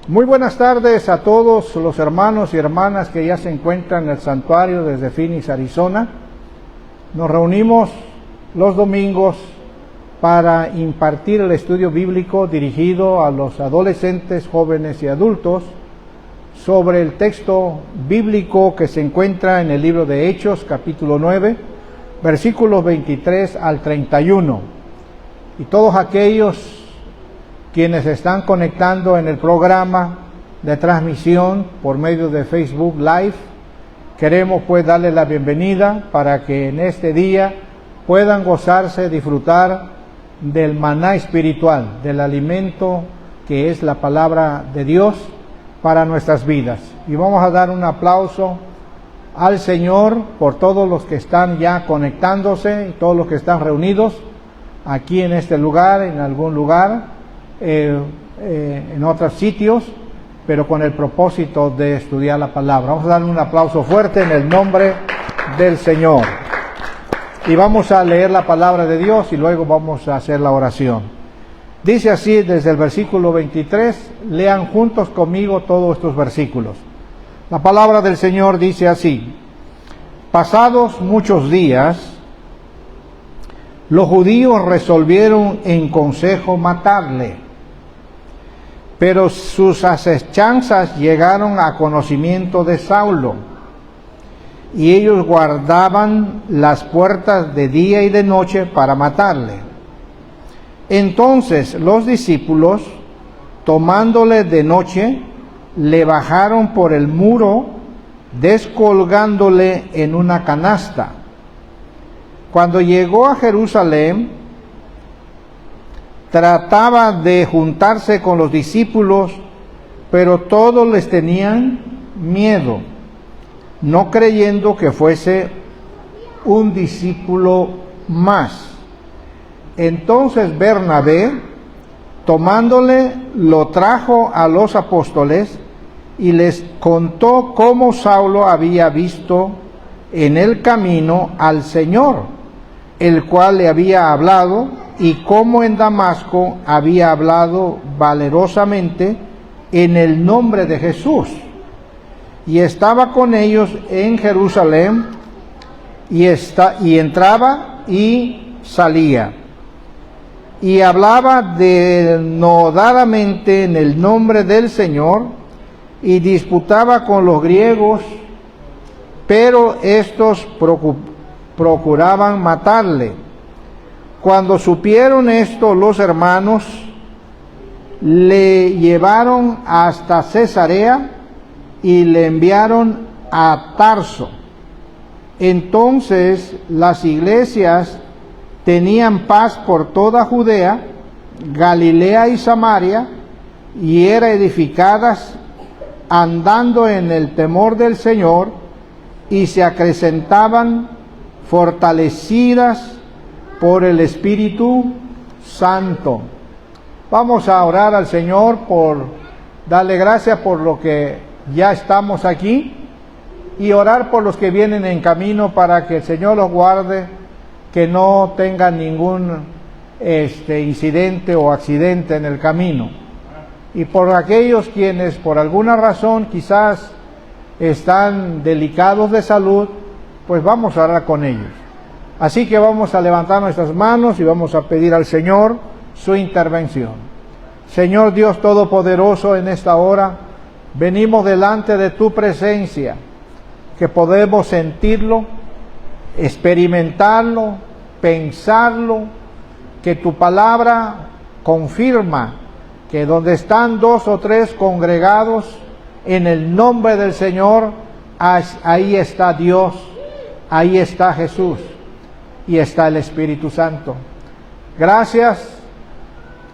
Muy buenas tardes a todos los hermanos y hermanas que ya se encuentran en el santuario desde Phoenix, Arizona. Nos reunimos los domingos para impartir el estudio bíblico dirigido a los adolescentes, jóvenes y adultos sobre el texto bíblico que se encuentra en el libro de Hechos, capítulo 9, versículos 23 al 31. Y todos aquellos quienes están conectando en el programa de transmisión por medio de Facebook Live, queremos pues darles la bienvenida para que en este día puedan gozarse, disfrutar del maná espiritual, del alimento que es la palabra de Dios para nuestras vidas. Y vamos a dar un aplauso al Señor por todos los que están ya conectándose y todos los que están reunidos aquí en este lugar, en algún lugar, en otros sitios, pero con el propósito de estudiar la palabra. Vamos a darle un aplauso fuerte en el nombre del Señor. Y vamos a leer la palabra de Dios y luego vamos a hacer la oración. Dice así desde el versículo 23, lean juntos conmigo todos estos versículos. La palabra del Señor dice así: pasados muchos días, los judíos resolvieron en consejo matarle. Pero sus asechanzas llegaron a conocimiento de Saulo, y ellos guardaban las puertas de día y de noche para matarle. Entonces los discípulos, tomándole de noche, le bajaron por el muro, descolgándole en una canasta. Cuando llegó a Jerusalén, trataba de juntarse con los discípulos, pero todos les tenían miedo, no creyendo que fuese un discípulo más. Entonces Bernabé, tomándole, lo trajo a los apóstoles y les contó cómo Saulo había visto en el camino al Señor, el cual le había hablado, y cómo en Damasco había hablado valerosamente en el nombre de Jesús. Y estaba con ellos en Jerusalén, y entraba y salía, y hablaba denodadamente en el nombre del Señor, y disputaba con los griegos, pero estos procuraban matarle. Cuando supieron esto los hermanos, le llevaron hasta Cesarea y le enviaron a Tarso. Entonces las iglesias tenían paz por toda Judea, Galilea y Samaria, y eran edificadas andando en el temor del Señor, y se acrecentaban fortalecidas por el Espíritu Santo. Vamos a orar al Señor por darle gracias por lo que ya estamos aquí, y orar por los que vienen en camino para que el Señor los guarde, que no tengan ningún incidente o accidente en el camino. Y por aquellos quienes por alguna razón quizás están delicados de salud, pues vamos a orar con ellos. Así que vamos a levantar nuestras manos y vamos a pedir al Señor su intervención. Señor Dios Todopoderoso, en esta hora venimos delante de tu presencia, que podemos sentirlo, experimentarlo, pensarlo, que tu palabra confirma que donde están dos o tres congregados en el nombre del Señor, ahí está Dios, ahí está Jesús y está el Espíritu Santo. Gracias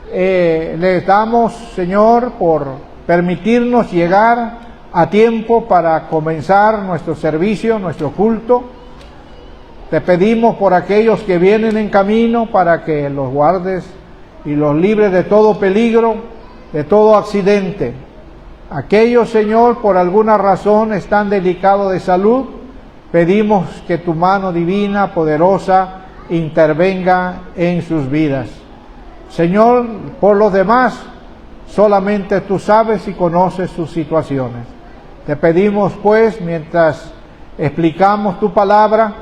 les damos, Señor, por permitirnos llegar a tiempo para comenzar nuestro servicio, nuestro culto. Te pedimos por aquellos que vienen en camino para que los guardes y los libres de todo peligro, de todo accidente. Aquellos, Señor, por alguna razón están delicados de salud, pedimos que tu mano divina, poderosa, intervenga en sus vidas. Señor, por los demás, Solamente tú sabes y conoces sus situaciones. Te pedimos pues, mientras explicamos tu palabra,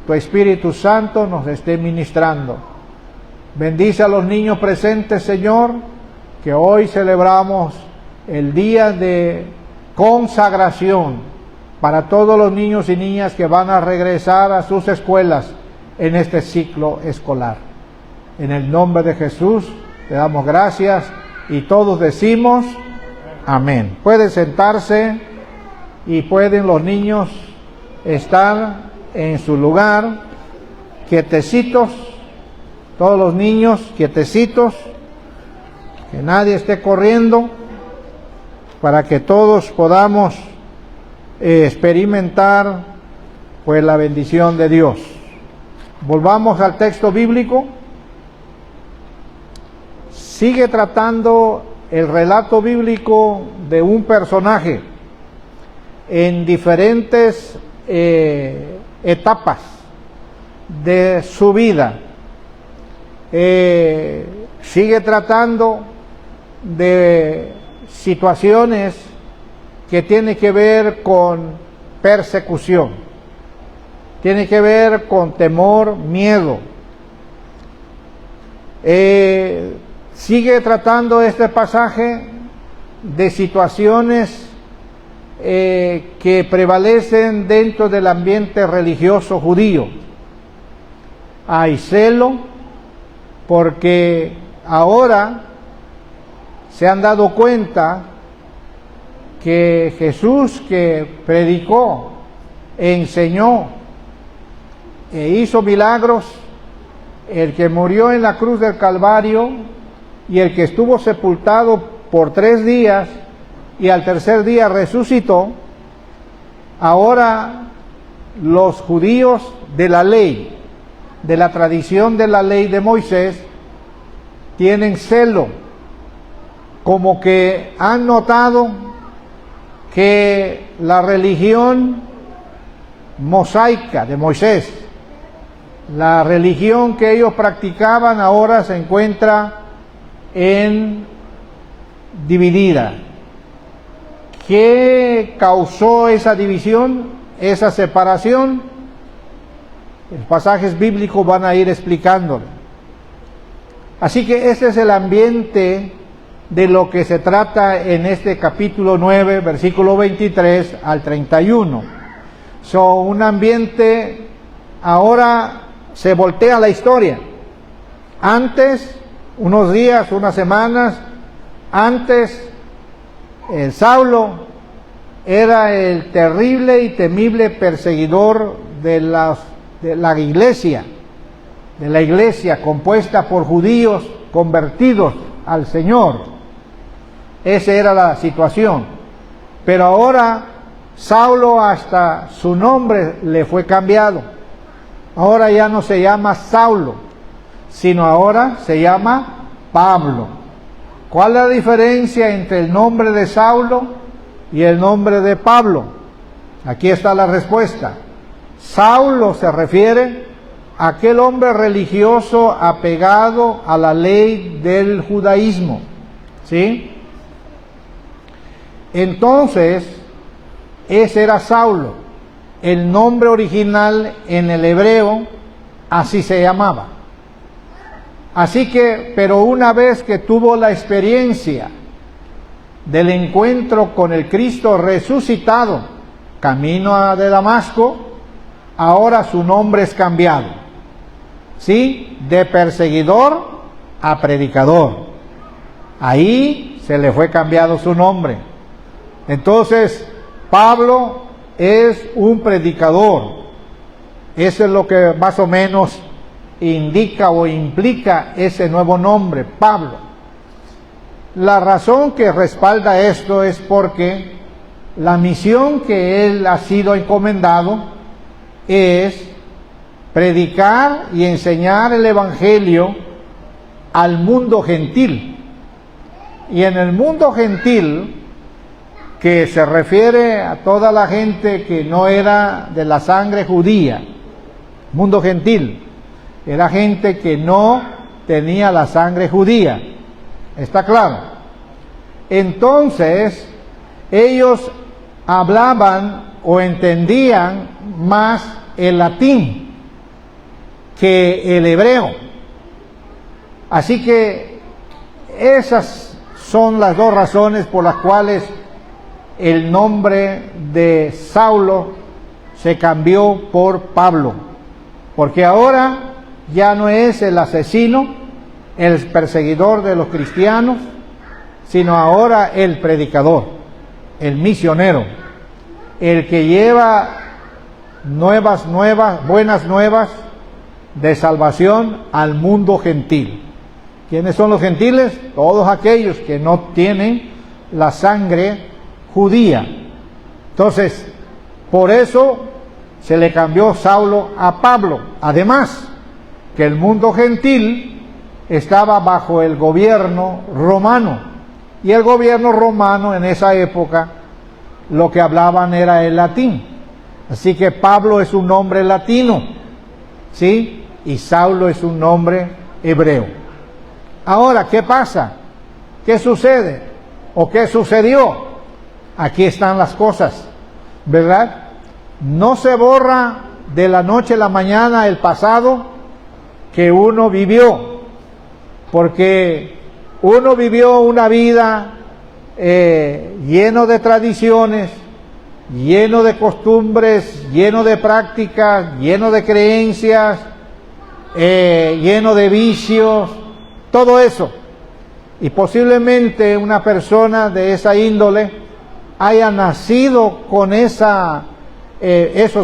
tu Espíritu Santo nos esté ministrando. Bendice a los niños presentes, Señor, que hoy celebramos el día de consagración para todos los niños y niñas que van a regresar a sus escuelas en este ciclo escolar. En el nombre de Jesús te damos gracias y todos decimos amén. Pueden sentarse y pueden los niños estar en su lugar, quietecitos, todos los niños quietecitos, que nadie esté corriendo, para que todos podamos experimentar pues la bendición de Dios. Volvamos al texto bíblico. Sigue tratando el relato bíblico de un personaje en diferentes etapas de su vida. Sigue tratando de situaciones que tienen que ver con persecución, tiene que ver con temor, miedo. Sigue tratando este pasaje de situaciones que prevalecen dentro del ambiente religioso judío. Hay celo porque ahora se han dado cuenta que Jesús, que predicó, enseñó e hizo milagros, el que murió en la cruz del Calvario y el que estuvo sepultado por 3 días y al tercer día resucitó, ahora los judíos de la ley, de la tradición de la ley de Moisés, tienen celo, como que han notado que la religión mosaica de Moisés, la religión que ellos practicaban, ahora se encuentra dividida. ¿Qué causó esa división, esa separación? Los pasajes bíblicos van a ir explicándolo. Así que ese es el ambiente de lo que se trata en este capítulo 9, versículo 23 al 31. Un ambiente, ahora se voltea la historia. Antes, unos días, unas semanas, antes, el Saulo era el terrible y temible perseguidor de la iglesia compuesta por judíos convertidos al Señor. Esa era la situación. Pero ahora Saulo, hasta su nombre le fue cambiado. Ahora ya no se llama Saulo, sino ahora se llama Pablo. ¿Cuál es la diferencia entre el nombre de Saulo y el nombre de Pablo? Aquí está la respuesta. Saulo se refiere a aquel hombre religioso apegado a la ley del judaísmo, ¿sí? Entonces, ese era Saulo. El nombre original en el hebreo así se llamaba. Así que, pero una vez que tuvo la experiencia del encuentro con el Cristo resucitado, camino de Damasco, ahora su nombre es cambiado, ¿sí? De perseguidor a predicador. Ahí se le fue cambiado su nombre. Entonces, Pablo es un predicador. Eso es lo que más o menos indica o implica ese nuevo nombre, Pablo. La razón que respalda esto es porque la misión que él ha sido encomendado es predicar y enseñar el Evangelio al mundo gentil. Y en el mundo gentil, que se refiere a toda la gente que no era de la sangre judía, mundo gentil, era gente que no tenía la sangre judía, está claro. entonces ellos hablaban o entendían más el latín que el hebreo. Así que esas son las dos razones por las cuales el nombre de Saulo se cambió por Pablo, porque ahora ya no es el asesino, el perseguidor de los cristianos, sino ahora el predicador, el misionero, el que lleva buenas nuevas de salvación al mundo gentil. ¿Quiénes son los gentiles? Todos aquellos que no tienen la sangre judía. Entonces, por eso se le cambió Saulo a Pablo. Además, que el mundo gentil estaba bajo el gobierno romano. Y el gobierno romano en esa época lo que hablaban era el latín. Así que Pablo es un nombre latino, ¿sí? Y Saulo es un nombre hebreo. Ahora, ¿qué pasa? ¿Qué sucede? ¿O qué sucedió? Aquí están las cosas, ¿verdad? No se borra de la noche a la mañana el pasado que uno vivió, porque uno vivió una vida lleno de tradiciones, lleno de costumbres, lleno de prácticas, lleno de creencias, lleno de vicios, todo eso. Y posiblemente una persona de esa índole haya nacido con esos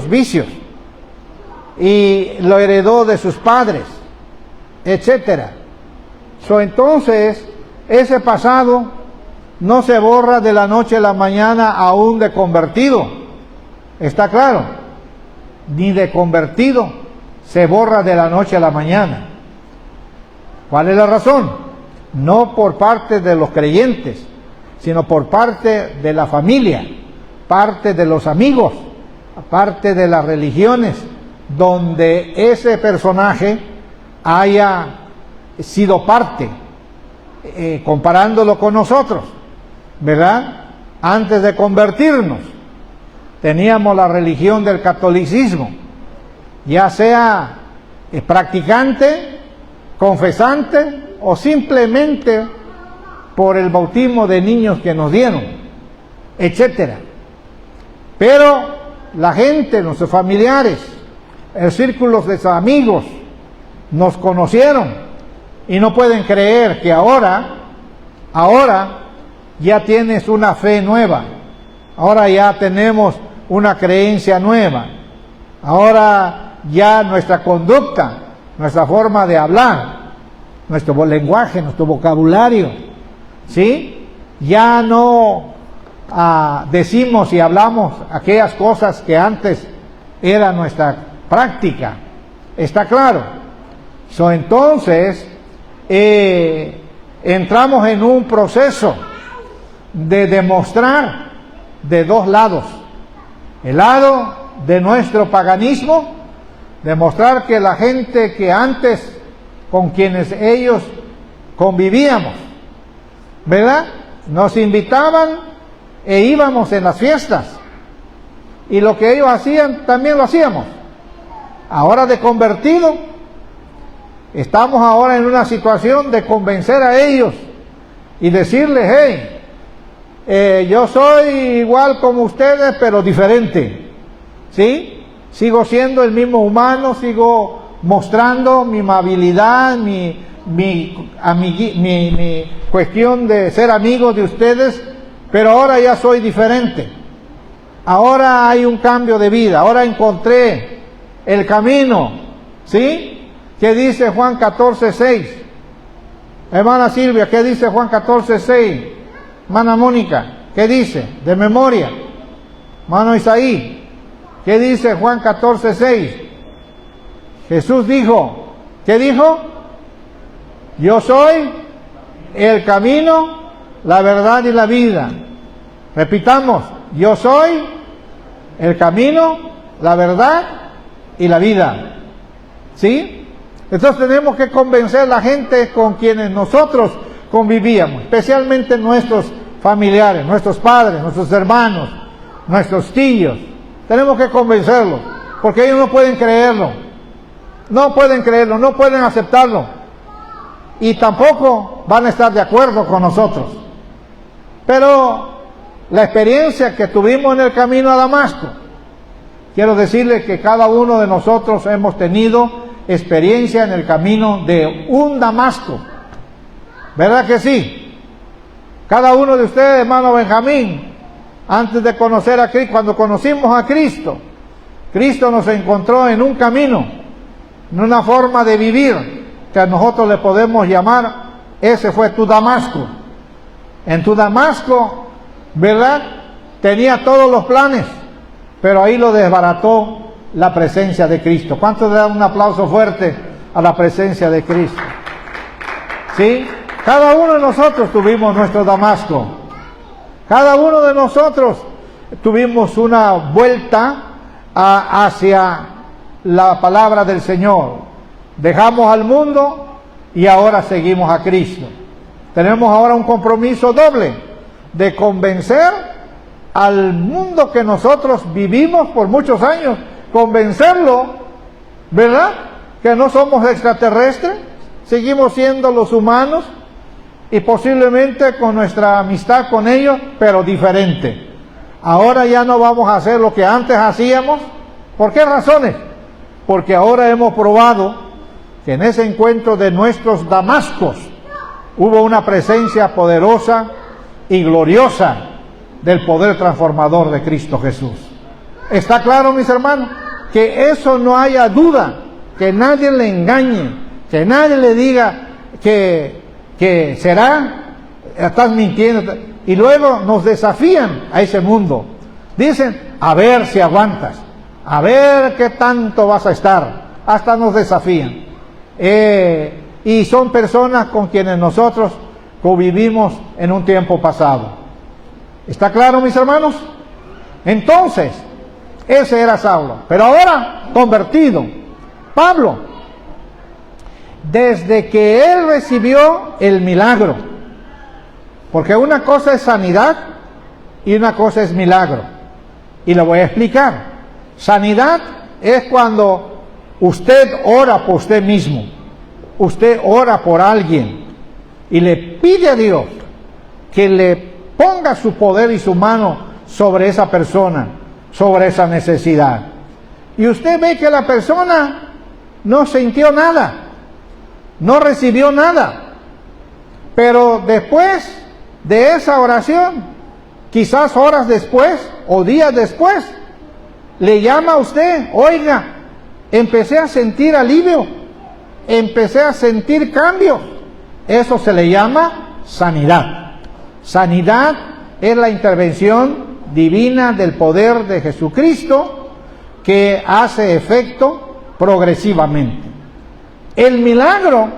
vicios y lo heredó de sus padres, etcétera. Entonces, ese pasado no se borra de la noche a la mañana aún de convertido. ¿Está claro? Ni de convertido se borra de la noche a la mañana. ¿Cuál es la razón? No por parte de los creyentes, sino por parte de la familia, parte de los amigos, parte de las religiones, donde ese personaje haya sido parte, comparándolo con nosotros, ¿verdad? Antes de convertirnos, teníamos la religión del catolicismo, ya sea practicante, confesante o simplemente por el bautismo de niños que nos dieron, etcétera. Pero la gente, nuestros familiares, el círculo de sus amigos, nos conocieron y no pueden creer que ahora ya tienes una fe nueva, ahora ya tenemos una creencia nueva, ahora ya nuestra conducta, nuestra forma de hablar, nuestro lenguaje, nuestro vocabulario, ¿sí? Ya no decimos y hablamos aquellas cosas que antes era nuestra práctica. ¿Está claro? Entonces, entramos en un proceso de demostrar de dos lados. El lado de nuestro paganismo, demostrar que la gente que antes con quienes ellos convivíamos, ¿verdad? Nos invitaban e íbamos en las fiestas, y lo que ellos hacían también lo hacíamos. Ahora de convertido, estamos ahora en una situación de convencer a ellos y decirles: hey, yo soy igual como ustedes, pero diferente, ¿sí? Sigo siendo el mismo humano, sigo mostrando mi amabilidad, mi cuestión de ser amigo de ustedes, pero ahora ya soy diferente. Ahora hay un cambio de vida, ahora encontré el camino, ¿sí? ¿Qué dice Juan 14:6? Hermana Silvia, ¿qué dice Juan 14:6? Hermana Mónica, ¿qué dice? De memoria. Hermano Isaí, ¿qué dice Juan 14:6? Jesús dijo, ¿qué dijo? Yo soy el camino, la verdad y la vida. Repitamos, yo soy el camino, la verdad y la vida. ¿Sí? Entonces tenemos que convencer a la gente con quienes nosotros convivíamos, especialmente nuestros familiares, nuestros padres, nuestros hermanos, nuestros tíos. Tenemos que convencerlos, porque ellos no pueden creerlo. No pueden creerlo, no pueden aceptarlo. Y tampoco van a estar de acuerdo con nosotros. Pero la experiencia que tuvimos en el camino a Damasco, quiero decirles que cada uno de nosotros hemos tenido experiencia en el camino de un Damasco. ¿Verdad que sí? Cada uno de ustedes, hermano Benjamín, antes de conocer a Cristo, cuando conocimos a Cristo, Cristo nos encontró en un camino, en una forma de vivir, que a nosotros le podemos llamar, ese fue tu Damasco. En tu Damasco, ¿verdad? Tenía todos los planes, pero ahí lo desbarató la presencia de Cristo. ¿Cuántos le dan un aplauso fuerte a la presencia de Cristo? ¿Sí? Cada uno de nosotros tuvimos nuestro Damasco. Cada uno de nosotros tuvimos una vuelta hacia la palabra del Señor. Dejamos al mundo y ahora seguimos a Cristo. Tenemos ahora un compromiso doble de convencer al mundo que nosotros vivimos por muchos años, convencerlo, ¿verdad? Que no somos extraterrestres, seguimos siendo los humanos y posiblemente con nuestra amistad con ellos, pero diferente. Ahora ya no vamos a hacer lo que antes hacíamos. ¿Por qué razones? Porque ahora hemos probado que en ese encuentro de nuestros Damascos hubo una presencia poderosa y gloriosa del poder transformador de Cristo Jesús. ¿Está claro, mis hermanos? Que eso no haya duda, que nadie le engañe, que nadie le diga que será, estás mintiendo. Y luego nos desafían a ese mundo. Dicen, a ver si aguantas, a ver qué tanto vas a estar. Hasta nos desafían. Y son personas con quienes nosotros convivimos en un tiempo pasado. ¿Está claro, mis hermanos? Entonces, ese era Saulo, pero ahora convertido. Pablo, desde que él recibió el milagro, porque una cosa es sanidad y una cosa es milagro, y lo voy a explicar. Sanidad es cuando usted ora por usted mismo, usted ora por alguien y le pide a Dios que le ponga su poder y su mano sobre esa persona, sobre esa necesidad. Y usted ve que la persona no sintió nada, no recibió nada, pero después de esa oración, quizás horas después o días después, le llama a usted, oiga, empecé a sentir alivio, empecé a sentir cambio. Eso se le llama sanidad. Sanidad es la intervención divina del poder de Jesucristo que hace efecto progresivamente. El milagro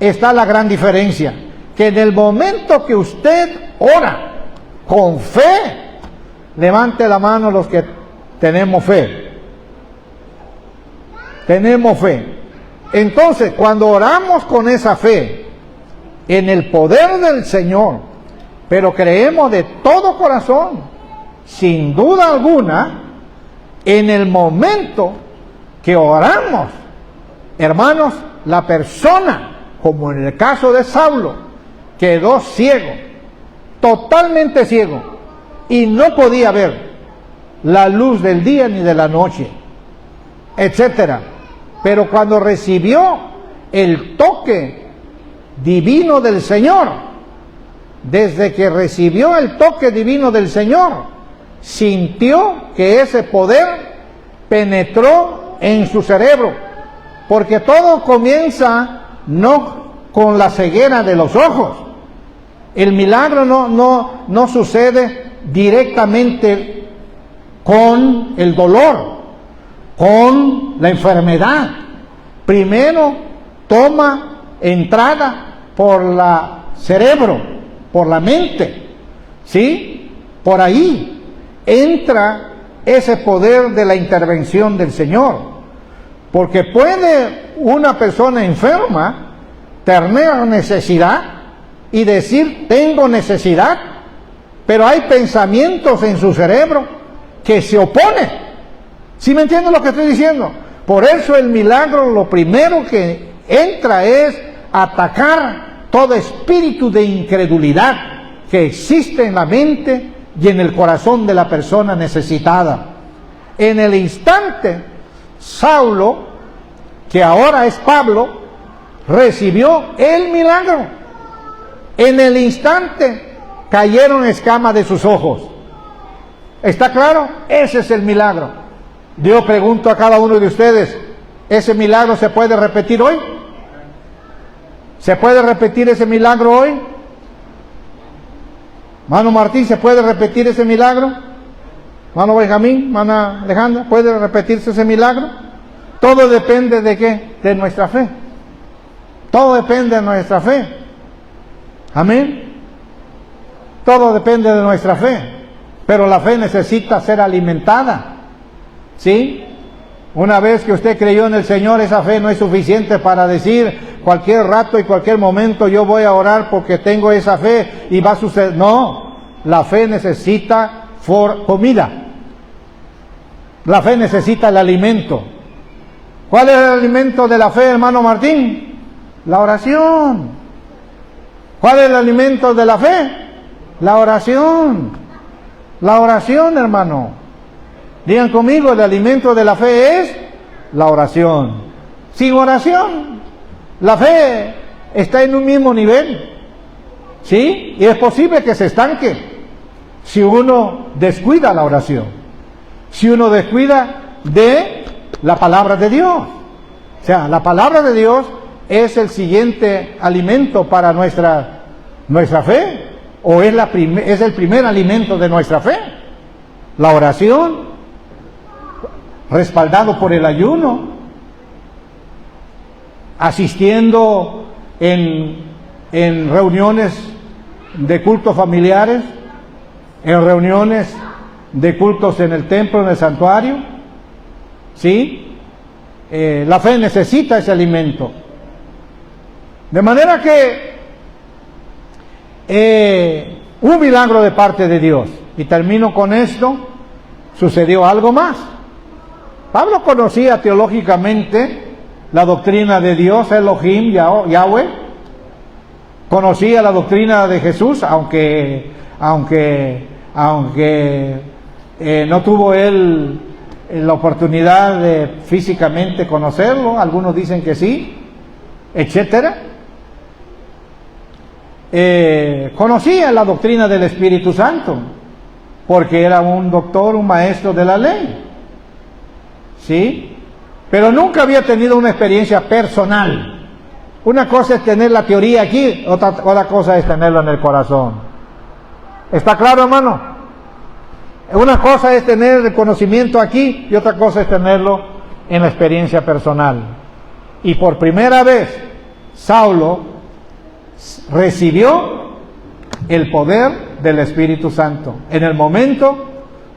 está la gran diferencia, que en el momento que usted ora con fe, levante la mano los que tenemos fe. Tenemos fe. Entonces, cuando oramos con esa fe en el poder del Señor, pero creemos de todo corazón, sin duda alguna, en el momento que oramos, hermanos, la persona, como en el caso de Saulo, quedó ciego, totalmente ciego, y no podía ver la luz del día ni de la noche, etcétera. Pero cuando recibió el toque divino del Señor, desde que recibió el toque divino del Señor, sintió que ese poder penetró en su cerebro, porque todo comienza no con la ceguera de los ojos. El milagro no sucede directamente con el dolor, con la enfermedad. Primero toma entrada por la cerebro, por la mente, ¿sí? Por ahí entra ese poder de la intervención del Señor, porque puede una persona enferma tener necesidad y decir tengo necesidad, pero hay pensamientos en su cerebro que se oponen. ¿Sí me entienden lo que estoy diciendo? Por eso el milagro lo primero que entra es atacar todo espíritu de incredulidad que existe en la mente y en el corazón de la persona necesitada. En el instante, Saulo, que ahora es Pablo, recibió el milagro. En el instante cayeron escamas de sus ojos. ¿Está claro? Ese es el milagro. Yo pregunto a cada uno de ustedes, ¿ese milagro se puede repetir hoy? ¿Se puede repetir ese milagro hoy? Mano Martín, ¿se puede repetir ese milagro? Mano Benjamín, Mano Alejandra, ¿puede repetirse ese milagro? Todo depende de ¿qué? De nuestra fe. Todo depende de nuestra fe. Amén. Todo depende de nuestra fe. Pero la fe necesita ser alimentada. ¿Sí? Una vez que usted creyó en el Señor, esa fe no es suficiente para decir cualquier rato y cualquier momento yo voy a orar porque tengo esa fe y va a suceder. No, la fe necesita comida. La fe necesita el alimento. ¿Cuál es el alimento de la fe, hermano Martín? La oración. ¿Cuál es el alimento de la fe? La oración. La oración, hermano. Digan conmigo, el alimento de la fe es la oración. Sin oración, la fe está en un mismo nivel. ¿Sí? Y es posible que se estanque si uno descuida la oración. Si uno descuida de la palabra de Dios. O sea, la palabra de Dios es el siguiente alimento para nuestra fe. O es el primer alimento de nuestra fe. La oración, respaldado por el ayuno, asistiendo en reuniones de cultos familiares, en reuniones de cultos en el templo, en el santuario. ¿Sí? La fe necesita ese alimento. De manera que un milagro de parte de Dios. Y termino con esto. Sucedió algo más. Pablo conocía teológicamente la doctrina de Dios, Elohim, Yahweh. Conocía la doctrina de Jesús, aunque no tuvo él la oportunidad de físicamente conocerlo. Algunos dicen que sí, etcétera. Conocía la doctrina del Espíritu Santo, porque era un doctor, un maestro de la ley. ¿Sí? Pero nunca había tenido una experiencia personal. Una cosa es tener la teoría aquí, otra cosa es tenerlo en el corazón. ¿Está claro, hermano? Una cosa es tener el conocimiento aquí y otra cosa es tenerlo en la experiencia personal. Y por primera vez, Saulo recibió el poder del Espíritu Santo. En el momento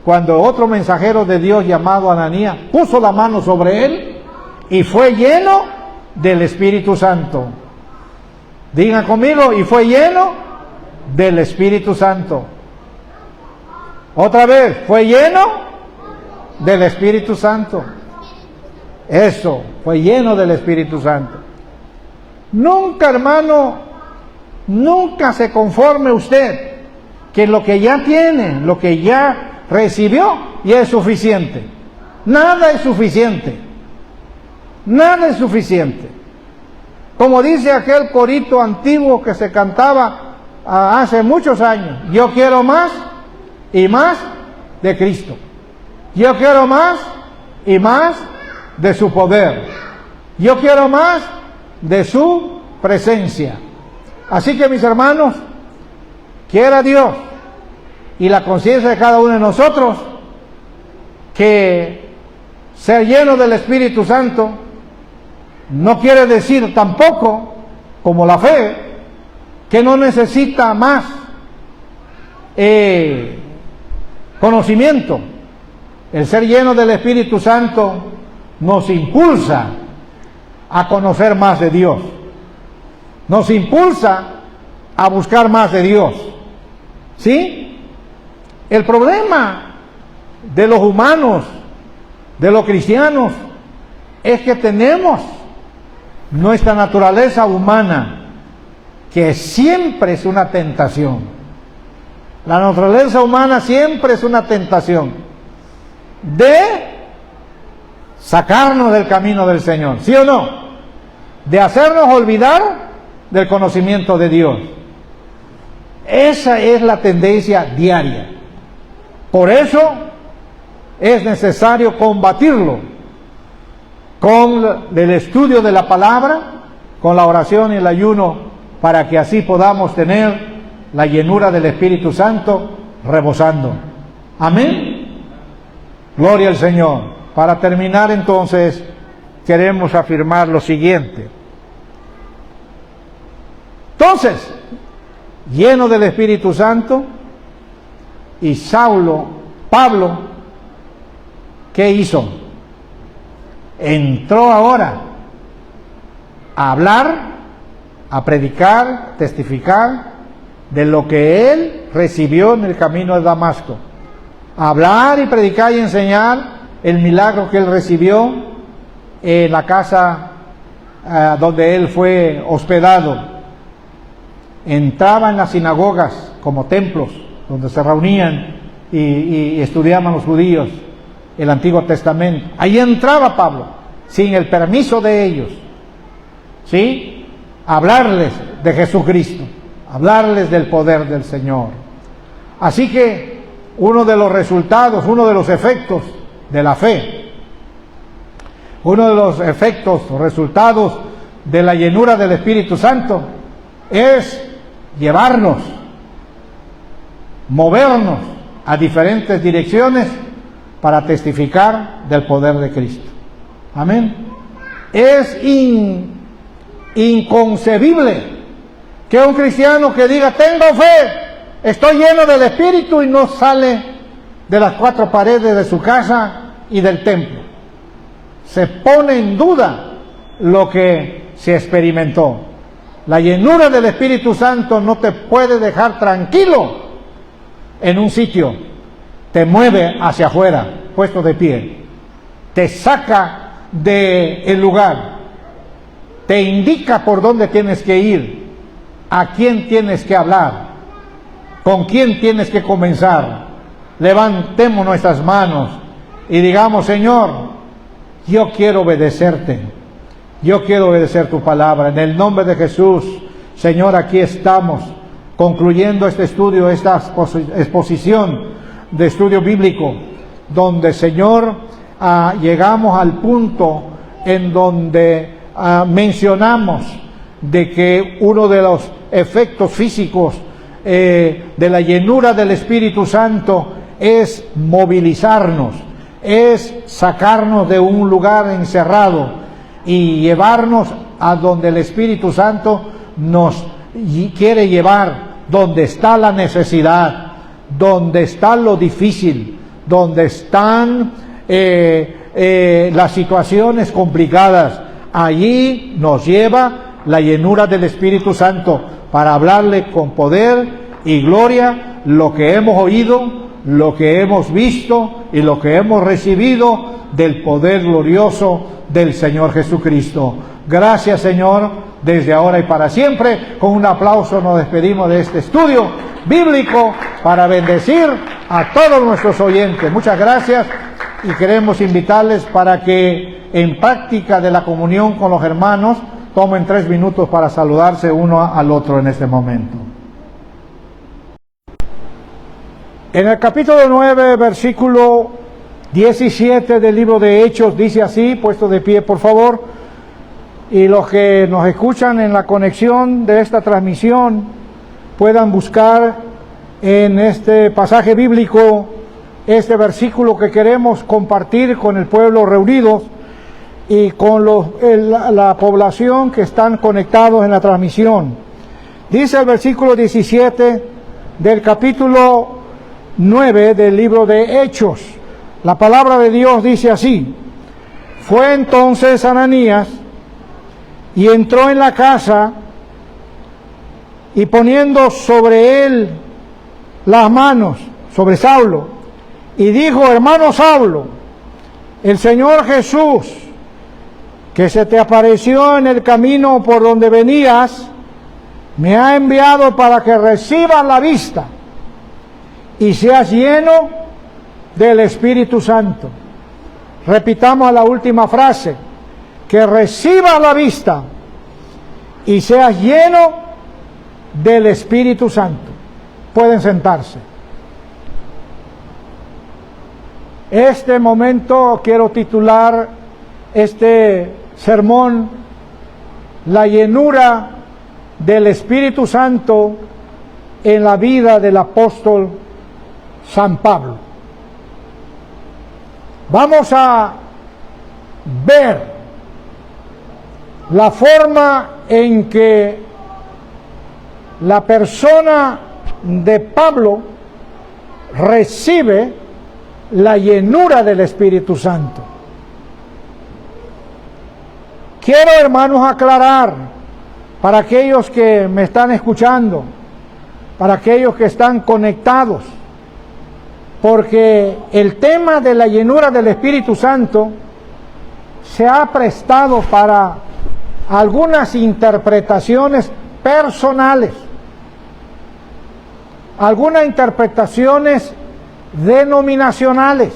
cuando otro mensajero de Dios llamado Ananías puso la mano sobre él y fue lleno del Espíritu Santo. Digan conmigo, y fue lleno del Espíritu Santo. Otra vez, fue lleno del Espíritu Santo. Eso, fue lleno del Espíritu Santo. Nunca, hermano, nunca se conforme usted que lo que ya tiene, lo que ya recibió, ya es suficiente. Nada es suficiente. Nada es suficiente. Como dice aquel corito antiguo que se cantaba hace muchos años, yo quiero más y más de Cristo. Yo quiero más y más de su poder. Yo quiero más de su presencia. Así que, mis hermanos, quiera Dios y la conciencia de cada uno de nosotros que ser lleno del Espíritu Santo no quiere decir tampoco, como la fe, que no necesita más conocimiento. El ser lleno del Espíritu Santo nos impulsa a conocer más de Dios. Nos impulsa a buscar más de Dios. ¿Sí? El problema de los humanos, de los cristianos, es que tenemos nuestra naturaleza humana, que siempre es una tentación. La naturaleza humana siempre es una tentación de sacarnos del camino del Señor, ¿sí o no? De hacernos olvidar del conocimiento de Dios. Esa es la tendencia diaria. Por eso es necesario combatirlo con el estudio de la palabra, con la oración y el ayuno, para que así podamos tener la llenura del Espíritu Santo rebosando. Amén. Gloria al Señor. Para terminar entonces, queremos afirmar lo siguiente. Entonces, lleno del Espíritu Santo, y Pablo, ¿qué hizo? Entró ahora a hablar, a predicar, testificar de lo que él recibió en el camino de Damasco. A hablar y predicar y enseñar el milagro que él recibió en la casa donde él fue hospedado. Entraba en las sinagogas como templos donde se reunían y estudiaban los judíos el Antiguo Testamento. Ahí entraba Pablo, sin el permiso de ellos, ¿sí? Hablarles de Jesucristo, hablarles del poder del Señor. Así que uno de los resultados, uno de los efectos de la fe, uno de los efectos o resultados de la llenura del Espíritu Santo es llevarnos, movernos a diferentes direcciones para testificar del poder de Cristo. Amén. Es inconcebible que un cristiano que diga tengo fe, estoy lleno del Espíritu, y no sale de las cuatro paredes de su casa y del templo. Se pone en duda lo que se experimentó. La llenura del Espíritu Santo no te puede dejar tranquilo en un sitio, te mueve hacia afuera, puesto de pie, te saca del lugar, te indica por dónde tienes que ir, a quién tienes que hablar, con quién tienes que comenzar. Levantemos nuestras manos y digamos: Señor, yo quiero obedecerte, yo quiero obedecer tu palabra. En el nombre de Jesús, Señor, aquí estamos concluyendo este estudio, esta exposición de estudio bíblico, donde, Señor, llegamos al punto en donde mencionamos de que uno de los efectos físicos de la llenura del Espíritu Santo es movilizarnos, es sacarnos de un lugar encerrado y llevarnos a donde el Espíritu Santo nos quiere llevar, donde está la necesidad, donde está lo difícil, donde están las situaciones complicadas. Allí nos lleva la llenura del Espíritu Santo para hablarle con poder y gloria lo que hemos oído, lo que hemos visto y lo que hemos recibido del poder glorioso del Señor Jesucristo. Gracias, Señor, desde ahora y para siempre. Con un aplauso nos despedimos de este estudio bíblico para bendecir a todos nuestros oyentes. Muchas gracias, y queremos invitarles para que en práctica de la comunión con los hermanos tomen 3 minutos para saludarse uno al otro en este momento. En el capítulo 9, versículo 17 del libro de Hechos, dice así, puesto de pie por favor, y los que nos escuchan en la conexión de esta transmisión puedan buscar en este pasaje bíblico este versículo que queremos compartir con el pueblo reunido y con la población que están conectados en la transmisión. Dice el versículo 17 del capítulo 9 del libro de Hechos. La palabra de Dios dice así: fue entonces Ananías y entró en la casa y poniendo sobre él las manos, sobre Saulo, y dijo: hermano Saulo, el Señor Jesús, que se te apareció en el camino por donde venías, me ha enviado para que recibas la vista y seas lleno del Espíritu Santo. Repitamos la última frase: que recibas la vista y seas lleno del Espíritu Santo. Pueden sentarse. Este momento quiero titular este sermón: la llenura del Espíritu Santo en la vida del apóstol San Pablo. Vamos a ver la forma en que la persona de Pablo recibe la llenura del Espíritu Santo. Quiero, hermanos, aclarar para aquellos que me están escuchando, para aquellos que están conectados, porque el tema de la llenura del Espíritu Santo se ha prestado para algunas interpretaciones personales, algunas interpretaciones denominacionales.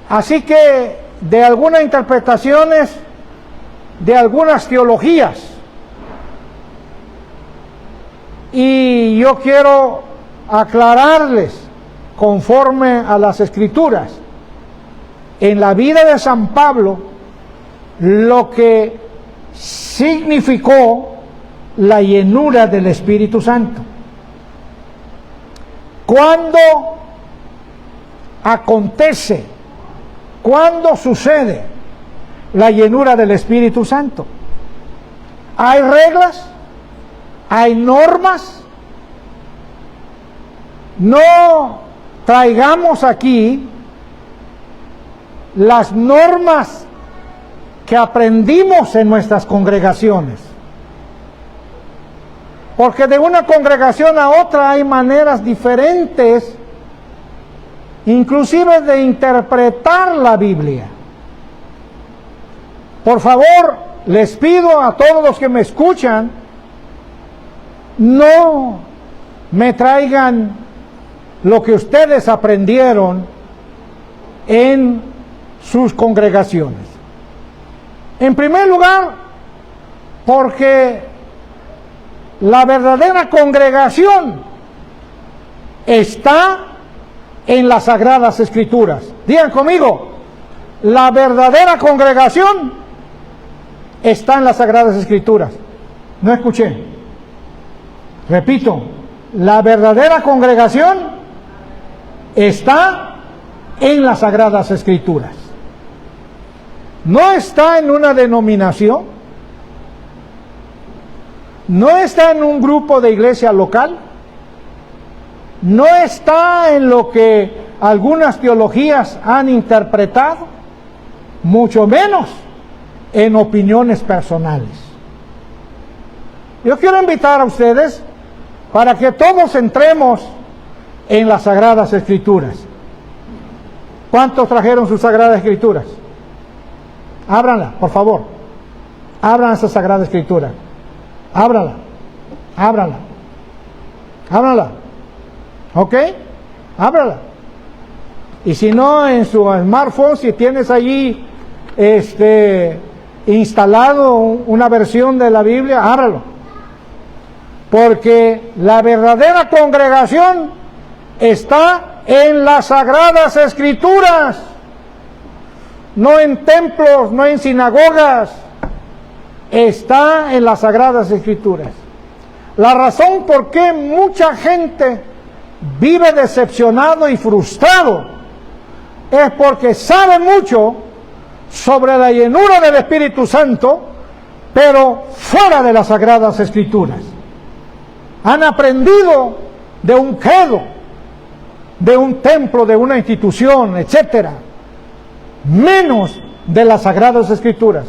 Así que de algunas interpretaciones de algunas teologías. Y yo quiero aclararles, conforme a las Escrituras, en la vida de San Pablo, lo que significó la llenura del Espíritu Santo. ¿Cuándo acontece? ¿Cuándo sucede la llenura del Espíritu Santo? ¿Hay reglas? ¿Hay normas? No traigamos aquí las normas que aprendimos en nuestras congregaciones, porque de una congregación a otra hay maneras diferentes, inclusive de interpretar la Biblia. Por favor, les pido a todos los que me escuchan, no me traigan lo que ustedes aprendieron en sus congregaciones. En primer lugar, porque la verdadera congregación está en las Sagradas Escrituras. Digan conmigo: la verdadera congregación está en las Sagradas Escrituras. No escuché. Repito: la verdadera congregación está en las Sagradas Escrituras. No está en una denominación, no está en un grupo de iglesia local, no está en lo que algunas teologías han interpretado, mucho menos en opiniones personales. Yo quiero invitar a ustedes para que todos entremos en las Sagradas Escrituras. ¿Cuántos trajeron sus Sagradas Escrituras? Ábranla, por favor. Abran esa Sagrada Escritura. Ábranla. Ábranla. Ábranla. ¿Ok? Ábrala. Y si no, en su smartphone, si tienes allí instalado una versión de la Biblia, ábralo. Porque la verdadera congregación está en las Sagradas Escrituras, no en templos, no en sinagogas, está en las Sagradas Escrituras. La razón por qué mucha gente vive decepcionado y frustrado es porque sabe mucho sobre la llenura del Espíritu Santo, pero fuera de las Sagradas Escrituras. Han aprendido de un credo, de un templo, de una institución, etcétera, menos de las Sagradas Escrituras.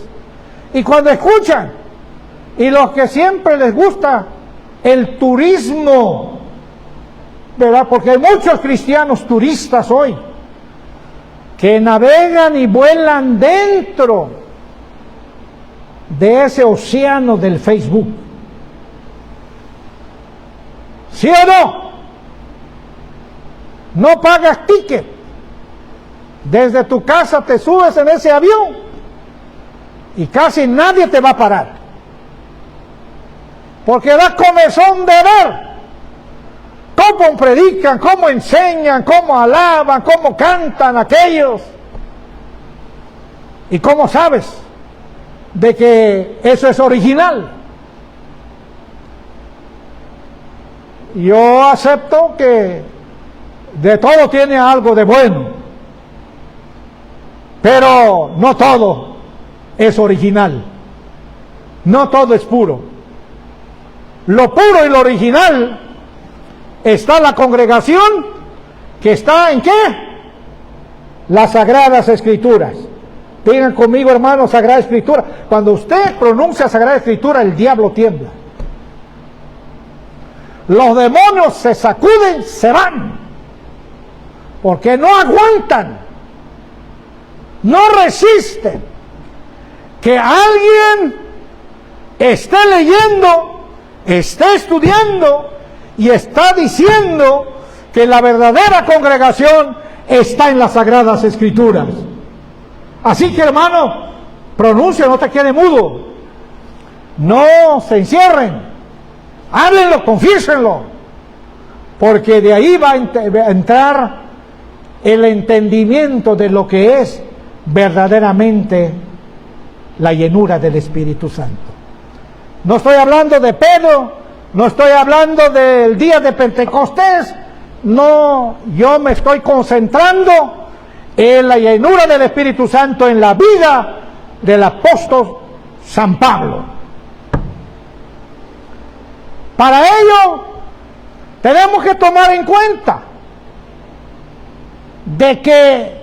Y cuando escuchan y los que siempre les gusta el turismo, ¿verdad? Porque hay muchos cristianos turistas hoy que navegan y vuelan dentro de ese océano del Facebook. ¿Sí o no? No pagas ticket. Desde tu casa te subes en ese avión y casi nadie te va a parar. Porque da comezón de ver cómo predican, cómo enseñan, cómo alaban, cómo cantan aquellos. ¿Y cómo sabes de que eso es original? Yo acepto que de todo tiene algo de bueno, pero no todo es original, no todo es puro. Lo puro y lo original está en la congregación, que está ¿en qué? Las Sagradas Escrituras. Digan conmigo, hermanos, Sagrada Escritura. Cuando usted pronuncia Sagrada Escritura, el diablo tiembla. Los demonios se sacuden, se van, porque no aguantan, no resisten que alguien esté leyendo, esté estudiando y está diciendo que la verdadera congregación está en las Sagradas Escrituras. Así que, hermano, pronuncia, no te quede mudo, no se encierren, háblenlo, confiésenlo, porque de ahí va a entrar el entendimiento de lo que es verdaderamente la llenura del Espíritu Santo. No estoy hablando de Pedro, no estoy hablando del día de Pentecostés, no, yo me estoy concentrando en la llenura del Espíritu Santo en la vida del apóstol San Pablo. Para ello tenemos que tomar en cuenta de que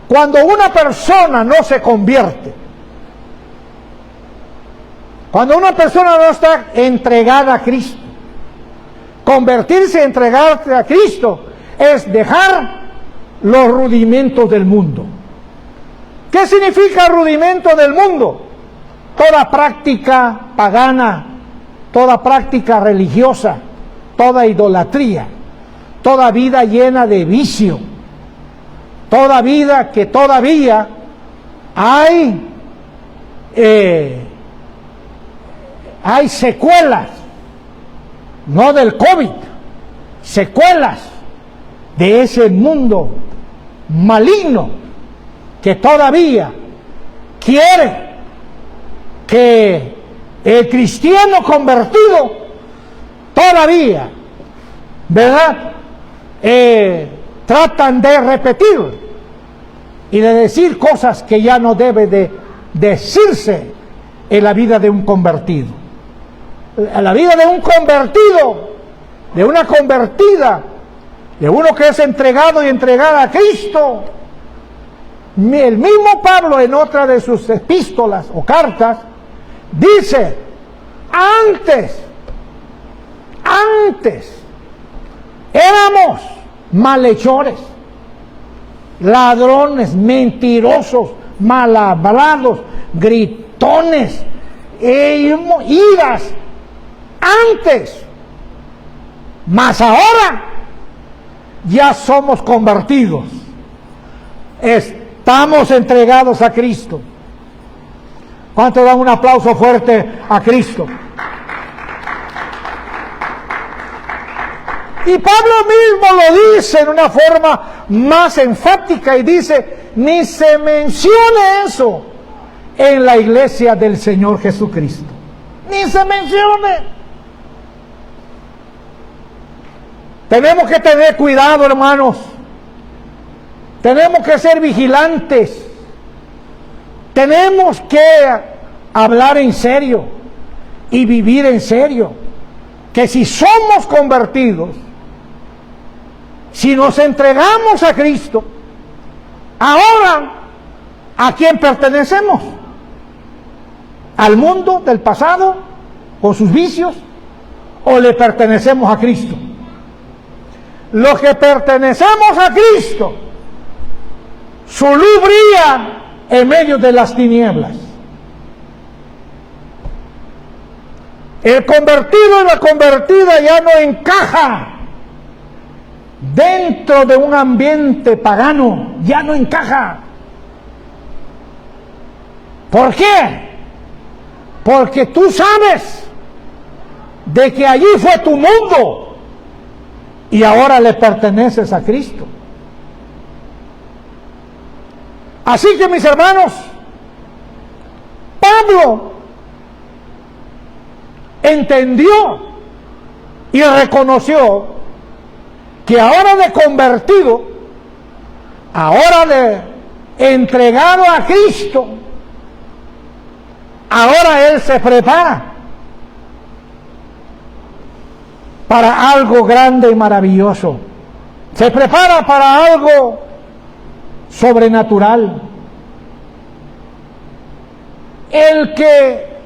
cuando una persona no se convierte, cuando una persona no está entregada a Cristo, convertirse, entregarse a Cristo, es dejar los rudimentos del mundo. ¿Qué significa rudimento del mundo? Toda práctica pagana, toda práctica religiosa, toda idolatría, toda vida llena de vicio, toda vida que todavía hay secuelas, no del COVID, secuelas de ese mundo maligno que todavía quiere que el cristiano convertido todavía, ¿verdad? Tratan de repetir y de decir cosas que ya no debe de decirse en la vida de un convertido. En la vida de un convertido, de una convertida, de uno que es entregado y entregada a Cristo. El mismo Pablo, en otra de sus epístolas o cartas, dice: antes éramos malhechores, ladrones, mentirosos, mal hablados, gritones, iras, antes, mas ahora ya somos convertidos, estamos entregados a Cristo. ¿Cuánto dan un aplauso fuerte a Cristo? Y Pablo mismo lo dice en una forma más enfática y dice: ni se mencione eso en la iglesia del Señor Jesucristo. Ni se mencione. Tenemos que tener cuidado, hermanos. Tenemos que ser vigilantes. Tenemos que hablar en serio y vivir en serio. Que si somos convertidos, si nos entregamos a Cristo, ahora, ¿a quién pertenecemos? ¿Al mundo del pasado con sus vicios, o le pertenecemos a Cristo. Los que pertenecemos a Cristo, su luz brilla en medio de las tinieblas. El convertido y la convertida ya no encaja dentro de un ambiente pagano, ya no encaja. ¿Por qué? Porque tú sabes de que allí fue tu mundo y ahora le perteneces a Cristo. Así que, mis hermanos, Pablo entendió y reconoció que ahora de convertido, ahora de entregado a Cristo, ahora él se prepara para algo grande y maravilloso. Se prepara para algo sobrenatural. El que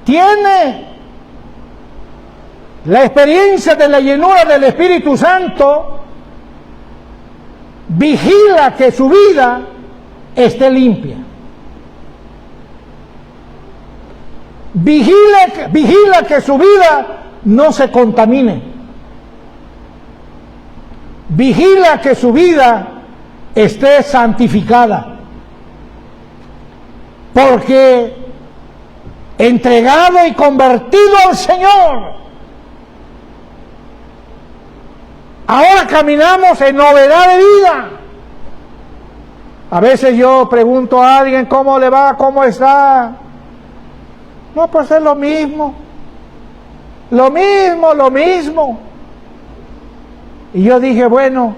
tiene la experiencia de la llenura del Espíritu Santo vigila que su vida esté limpia. Vigila que su vida no se contamine. Vigila que su vida esté santificada. Porque entregado y convertido al Señor, ahora caminamos en novedad de vida. A veces yo pregunto a alguien cómo le va, cómo está. No, pues es lo mismo. Lo mismo. Y yo dije, bueno,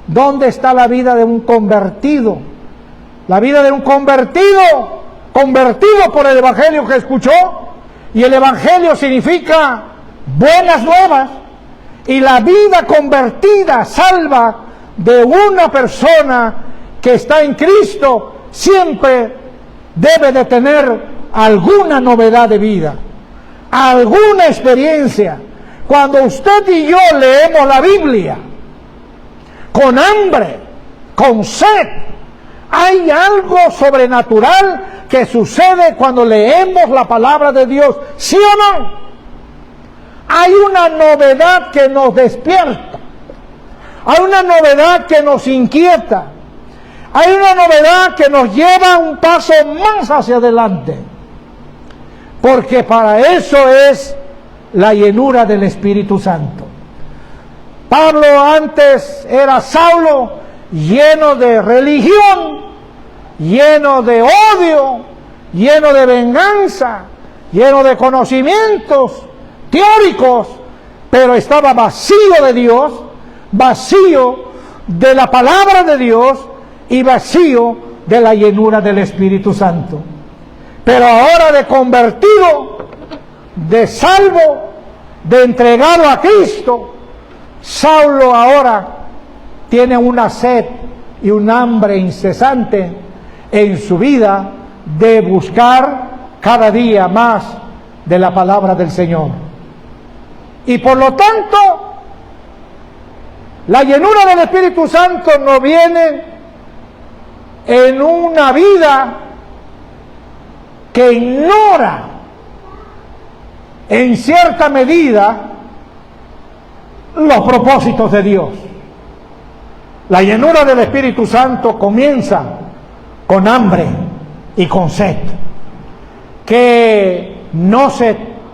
¿dónde está la vida de un convertido? La vida de un convertido por el Evangelio que escuchó. Y el Evangelio significa buenas nuevas. Y la vida convertida, salva de una persona que está en Cristo, siempre debe de tener alguna novedad de vida, alguna experiencia. Cuando usted y yo leemos la Biblia con hambre, con sed, hay algo sobrenatural que sucede cuando leemos la palabra de Dios, ¿sí o no? Hay una novedad que nos despierta, hay una novedad que nos inquieta, hay una novedad que nos lleva un paso más hacia adelante, porque para eso es la llenura del Espíritu Santo. Pablo antes era Saulo, lleno de religión, lleno de odio, lleno de venganza, lleno de conocimientos teóricos, pero estaba vacío de Dios, vacío de la palabra de Dios y vacío de la llenura del Espíritu Santo. Pero ahora de convertido, de salvo, de entregado a Cristo, Saulo ahora tiene una sed y un hambre incesante en su vida de buscar cada día más de la palabra del Señor. Y por lo tanto, la llenura del Espíritu Santo no viene en una vida que ignora en cierta medida los propósitos de Dios. La llenura del Espíritu Santo comienza con hambre y con sed, que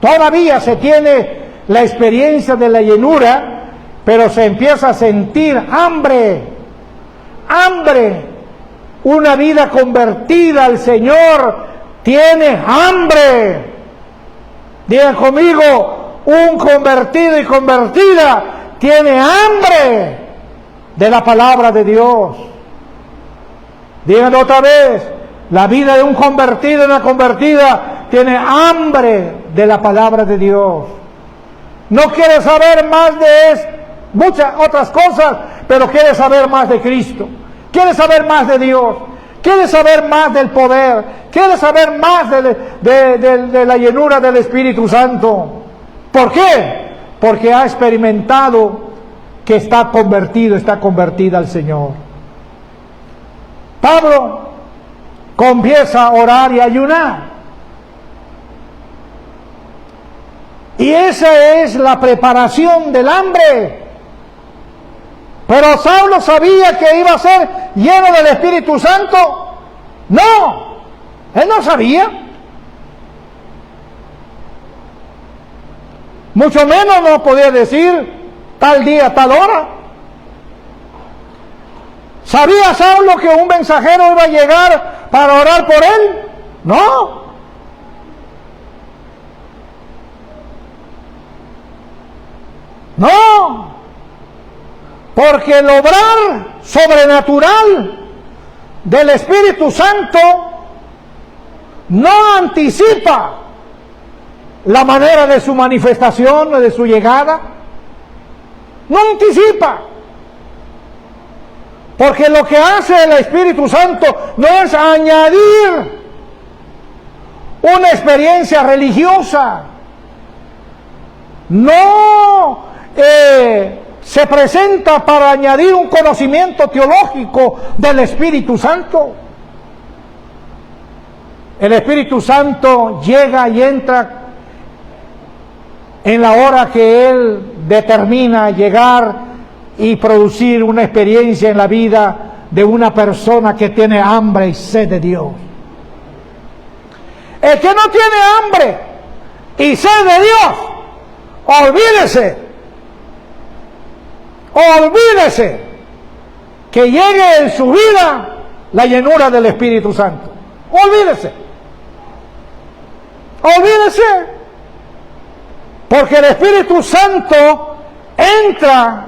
todavía se tiene la experiencia de la llenura, pero se empieza a sentir hambre. Una vida convertida al Señor tiene hambre. Digan conmigo, un convertido y convertida tiene hambre de la palabra de Dios. Digan otra vez, la vida de un convertido y una convertida tiene hambre de la palabra de Dios. No quiere saber más de muchas otras cosas, pero quiere saber más de Cristo. Quiere saber más de Dios. quiere saber más del poder, quiere saber más de la llenura del Espíritu Santo. ¿Por qué? Porque ha experimentado que está convertido, está convertida al Señor. Pablo comienza a orar y ayunar. Y esa es la preparación del hambre. Pero Saulo sabía que iba a ser lleno del Espíritu Santo. No, él no sabía. Mucho menos no podía decir tal día, tal hora. ¿Sabía Saulo que un mensajero iba a llegar para orar por él? No. No. Porque el obrar sobrenatural del Espíritu Santo no anticipa la manera de su manifestación o de su llegada. No anticipa. Porque lo que hace el Espíritu Santo no es añadir una experiencia religiosa. No se presenta para añadir un conocimiento teológico del Espíritu Santo. El Espíritu Santo llega y entra en la hora que Él determina llegar y producir una experiencia en la vida de una persona que tiene hambre y sed de Dios. El que no tiene hambre y sed de Dios, olvídese que llegue en su vida la llenura del Espíritu Santo. Olvídese. Porque el Espíritu Santo entra,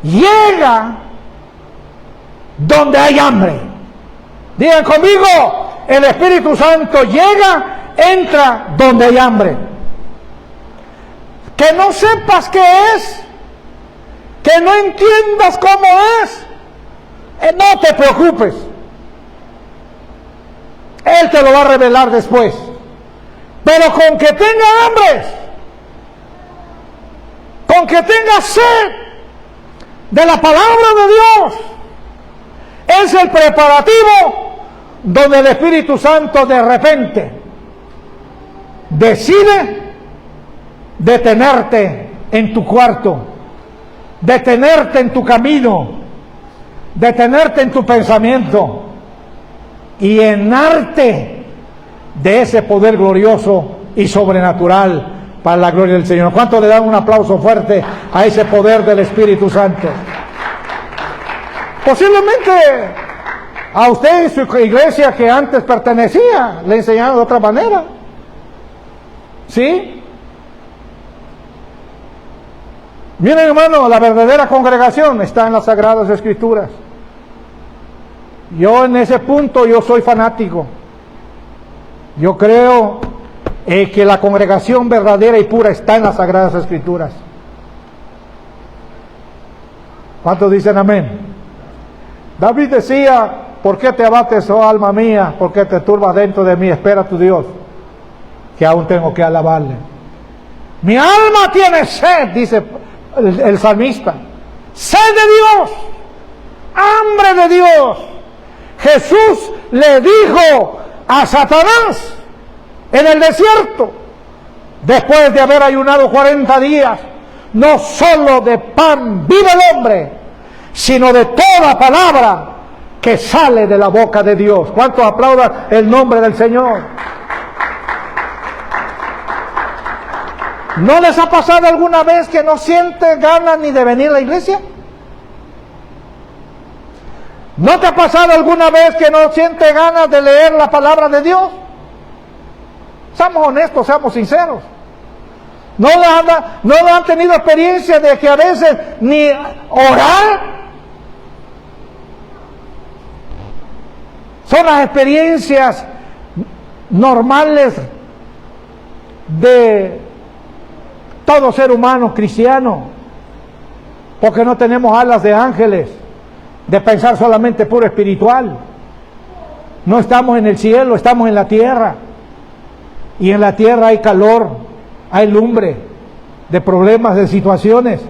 llega donde hay hambre. Digan conmigo, el Espíritu Santo llega, entra donde hay hambre. Que no sepas qué es, que no entiendas cómo es, no te preocupes. Él te lo va a revelar después. Pero con que tenga hambre, con que tenga sed de la palabra de Dios, es el preparativo donde el Espíritu Santo de repente decide detenerte en tu cuarto, detenerte en tu camino, detenerte en tu pensamiento y llenarte de ese poder glorioso y sobrenatural para la gloria del Señor. ¿Cuánto le dan un aplauso fuerte a ese poder del Espíritu Santo? Posiblemente a usted y su iglesia que antes pertenecía le enseñaron de otra manera. ¿Sí? Miren, hermano, la verdadera congregación está en las Sagradas Escrituras. Yo en ese punto yo soy fanático. Yo creo que la congregación verdadera y pura está en las Sagradas Escrituras. ¿Cuántos dicen amén? David decía, ¿por qué te abates, oh alma mía? ¿Por qué te turbas dentro de mí? Espera a tu Dios, que aún tengo que alabarle. Mi alma tiene sed, dice el salmista. Sed de Dios, hambre de Dios. Jesús le dijo a Satanás en el desierto, después de haber ayunado 40 días, no solo de pan vive el hombre, sino de toda palabra que sale de la boca de Dios. ¿Cuántos aplaudan el nombre del Señor? ¿No les ha pasado alguna vez que no sienten ganas ni de venir a la iglesia? ¿No te ha pasado alguna vez que no sientes ganas de leer la palabra de Dios? Seamos honestos, seamos sinceros. ¿No han tenido experiencia de que a veces ni orar? Son las experiencias normales de todo ser humano cristiano, porque no tenemos alas de ángeles, de pensar solamente puro espiritual. No estamos en el cielo, estamos en la tierra. Y en la tierra hay calor, hay lumbre de problemas, de situaciones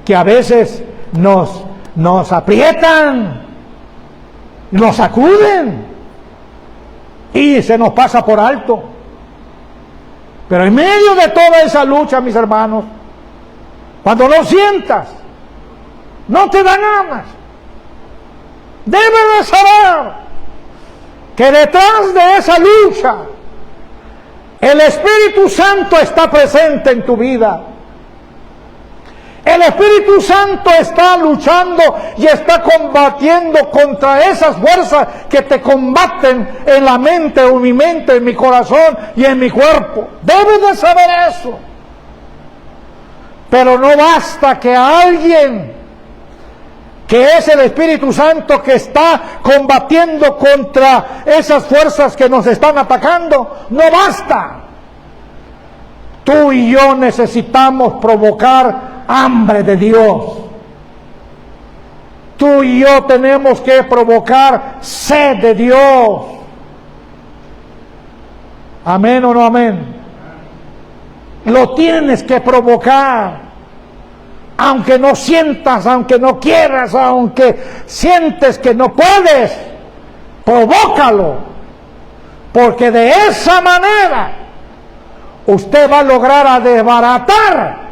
que a veces nos aprietan, nos sacuden y se nos pasa por alto. Pero en medio de toda esa lucha, mis hermanos, cuando lo sientas, no te dan ganas. Debes de saber que detrás de esa lucha, el Espíritu Santo está presente en tu vida. El Espíritu Santo está luchando y está combatiendo contra esas fuerzas que te combaten en la mente, o en mi mente, en mi corazón y en mi cuerpo. Debes de saber eso. Pero no basta que alguien, que es el Espíritu Santo que está combatiendo contra esas fuerzas que nos están atacando, no basta. Tú y yo necesitamos provocar hambre de Dios. Tú y yo tenemos que provocar sed de Dios. ¿Amén o no amén? Lo tienes que provocar. Aunque no sientas, aunque no quieras, aunque sientes que no puedes, provócalo. Porque de esa manera usted va a lograr desbaratar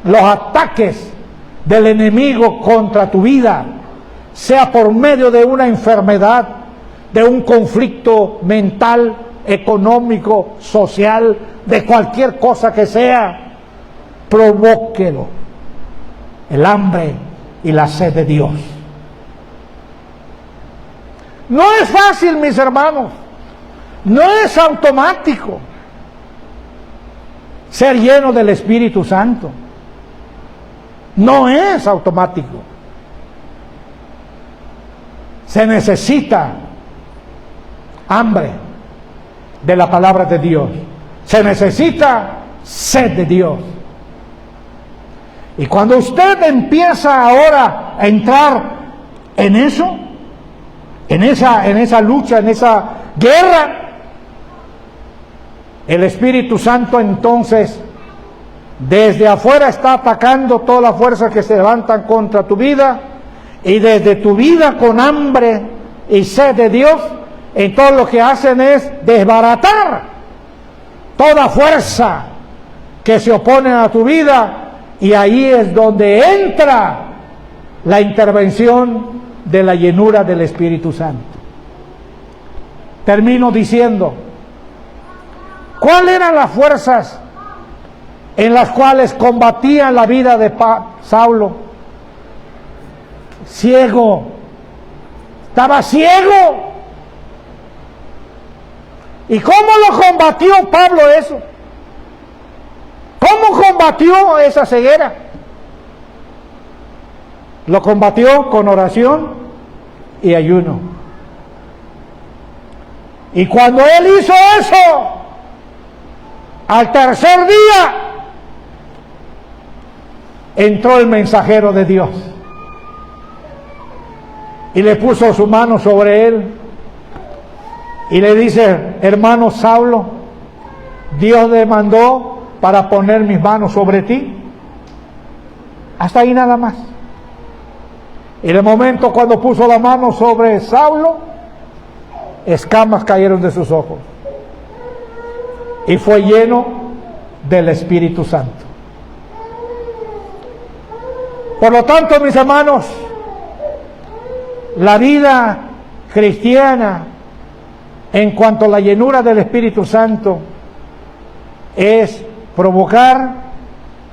los ataques del enemigo contra tu vida, sea por medio de una enfermedad, de un conflicto mental, económico, social, de cualquier cosa que sea. Provóquelo, el hambre y la sed de Dios. No es fácil, mis hermanos, no es automático ser lleno del Espíritu Santo. No es automático. Se necesita hambre de la palabra de Dios. Se necesita sed de Dios. Y cuando usted empieza ahora a entrar en eso, en esa lucha, en esa guerra, el Espíritu Santo entonces desde afuera está atacando todas las fuerzas que se levantan contra tu vida, y desde tu vida con hambre y sed de Dios, entonces lo que hacen es desbaratar toda fuerza que se opone a tu vida, y ahí es donde entra la intervención de la llenura del Espíritu Santo. Termino diciendo, ¿cuáles eran las fuerzas en las cuales combatían la vida de Saulo? Ciego, estaba ciego. ¿Y cómo lo combatió Pablo eso? ¿Cómo combatió esa ceguera? Lo combatió con oración y ayuno. Y cuando él hizo eso, al tercer día entró el mensajero de Dios y le puso su mano sobre él y le dice: hermano Saulo, Dios me mandó para poner mis manos sobre ti. Hasta ahí nada más. Y en el momento cuando puso la mano sobre Saulo, escamas cayeron de sus ojos y fue lleno del Espíritu Santo. Por lo tanto, mis hermanos, la vida cristiana en cuanto a la llenura del Espíritu Santo es provocar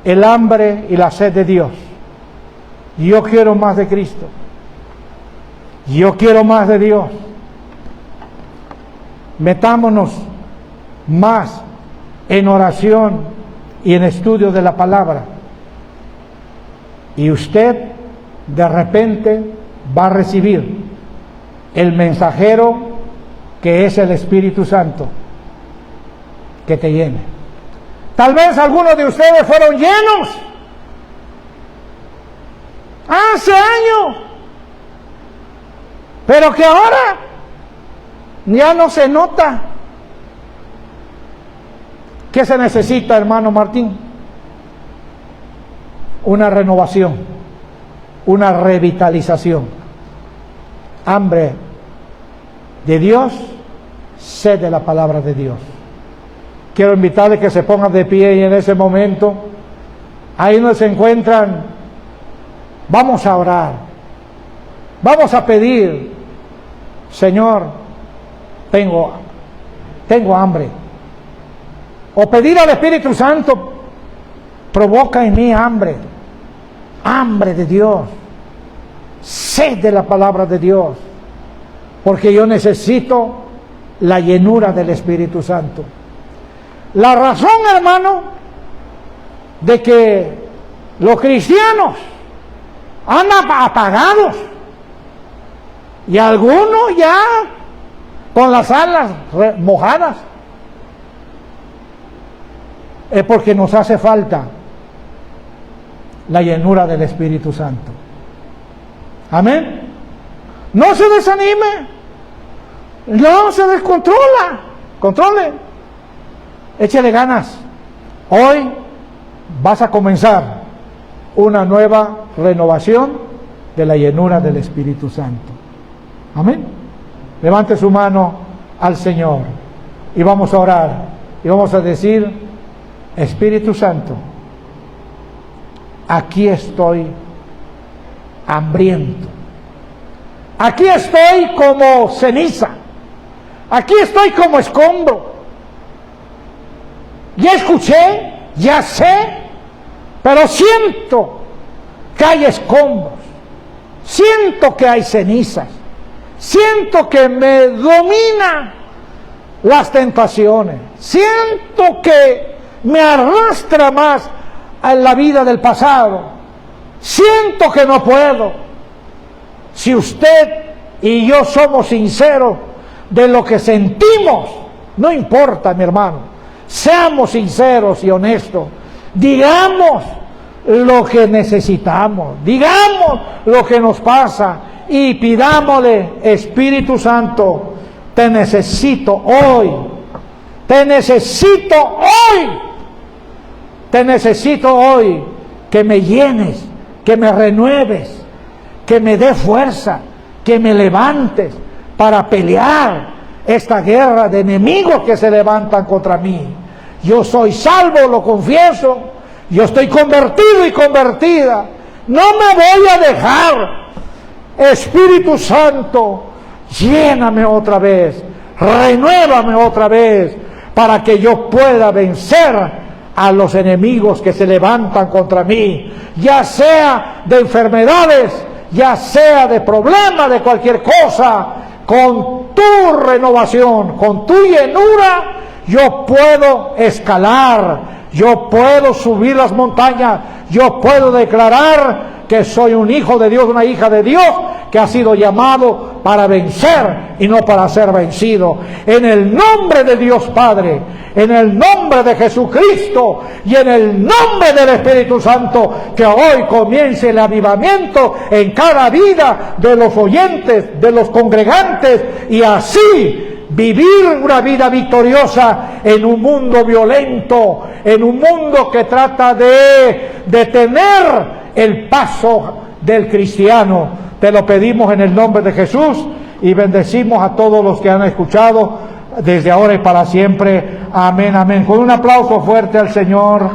el hambre y la sed de Dios. Yo quiero más de Cristo. Yo quiero más de Dios. Metámonos más en oración y en estudio de la palabra. Y usted de repente va a recibir el mensajero que es el Espíritu Santo que te llene. Tal vez algunos de ustedes fueron llenos hace años, pero que ahora Ya no se nota. ¿Qué se necesita, hermano Martín? Una renovación, una revitalización. Hambre de Dios, sed de la palabra de Dios. Quiero invitarles que se pongan de pie y en ese momento, ahí donde se encuentran, vamos a orar. Vamos a pedir, Señor, tengo hambre. O pedir al Espíritu Santo, provoca en mí hambre de Dios, sed de la palabra de Dios, porque yo necesito la llenura del Espíritu Santo. La razón, hermano, de que los cristianos andan apagados y algunos ya con las alas mojadas, es porque nos hace falta la llenura del Espíritu Santo. Amén. No se desanime, no se controle, échele ganas. Hoy vas a comenzar una nueva renovación de la llenura del Espíritu Santo. Amén. Levante su mano al Señor y vamos a orar y vamos a decir: Espíritu Santo, aquí estoy hambriento. Aquí estoy como ceniza. Aquí estoy como escombro. Ya escuché, ya sé, pero siento que hay escombros. Siento que hay cenizas. Siento que me dominan las tentaciones. Siento que me arrastra más a la vida del pasado. Siento que no puedo. Si usted y yo somos sinceros de lo que sentimos, no importa, mi hermano, seamos sinceros y honestos, digamos lo que necesitamos, digamos lo que nos pasa y pidámosle: Espíritu Santo, te necesito hoy, te necesito hoy, te necesito hoy, que me llenes, que me renueves, que me dé fuerza, que me levantes para pelear esta guerra de enemigos que se levantan contra mí. Yo soy salvo, lo confieso, yo estoy convertido y convertida, no me voy a dejar. Espíritu Santo, lléname otra vez, renuévame otra vez, para que yo pueda vencer a los enemigos que se levantan contra mí, ya sea de enfermedades, ya sea de problemas, de cualquier cosa. Con tu renovación, con tu llenura, yo puedo escalar, yo puedo subir las montañas, yo puedo declarar que soy un hijo de Dios, una hija de Dios, que ha sido llamado para vencer y no para ser vencido. En el nombre de Dios Padre, en el nombre de Jesucristo y en el nombre del Espíritu Santo, que hoy comience el avivamiento en cada vida de los oyentes, de los congregantes, y así vivir una vida victoriosa en un mundo violento, en un mundo que trata de detener el paso del cristiano. Te lo pedimos en el nombre de Jesús y bendecimos a todos los que han escuchado desde ahora y para siempre. Amén, amén. Con un aplauso fuerte al Señor.